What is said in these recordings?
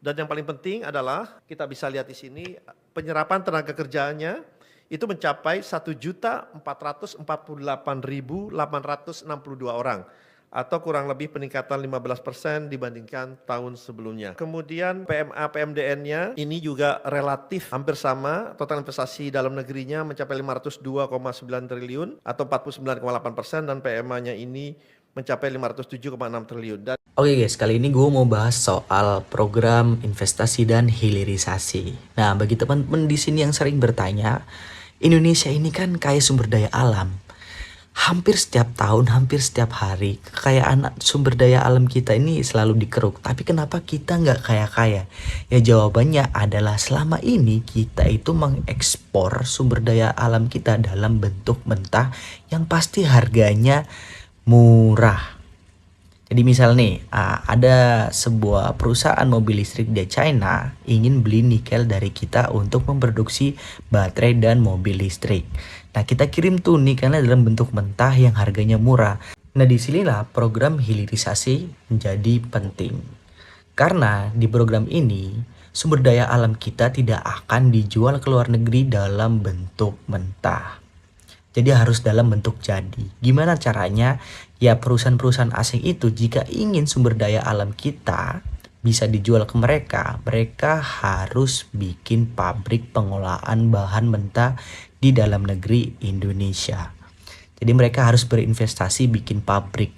Dan yang paling penting adalah kita bisa lihat di sini penyerapan tenaga kerjanya itu mencapai 1.448.862 orang atau kurang lebih peningkatan 15% dibandingkan tahun sebelumnya. Kemudian PMA PMDN-nya ini juga relatif hampir sama, total investasi dalam negerinya mencapai 502,9 triliun atau 49,8% dan PMA-nya ini mencapai 507,6 triliun. Oke guys, kali ini gue mau bahas soal program investasi dan hilirisasi. Nah, bagi teman-teman di sini yang sering bertanya, Indonesia ini kan kaya sumber daya alam. Hampir setiap tahun, hampir setiap hari, kekayaan sumber daya alam kita ini selalu dikeruk. Tapi kenapa kita nggak kaya-kaya? Ya jawabannya adalah selama ini kita itu mengekspor sumber daya alam kita dalam bentuk mentah yang pasti harganya murah. Jadi misal nih, ada sebuah perusahaan mobil listrik di China ingin beli nikel dari kita untuk memproduksi baterai dan mobil listrik. Nah, kita kirim tuh nikelnya dalam bentuk mentah yang harganya murah. Nah, disinilah program hilirisasi menjadi penting. Karena di program ini, sumber daya alam kita tidak akan dijual ke luar negeri dalam bentuk mentah. Jadi harus dalam bentuk jadi. Gimana caranya? Ya perusahaan-perusahaan asing itu jika ingin sumber daya alam kita bisa dijual ke mereka, mereka harus bikin pabrik pengolahan bahan mentah di dalam negeri Indonesia. Jadi mereka harus berinvestasi bikin pabrik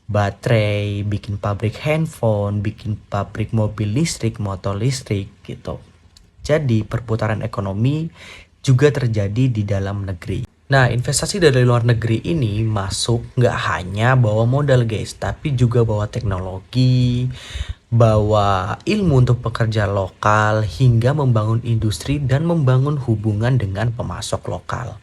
baterai, bikin pabrik handphone, bikin pabrik mobil listrik, motor listrik gitu. Jadi perputaran ekonomi juga terjadi di dalam negeri. Nah, investasi dari luar negeri ini masuk nggak hanya bawa modal guys, tapi juga bawa teknologi, bawa ilmu untuk pekerja lokal, hingga membangun industri dan membangun hubungan dengan pemasok lokal.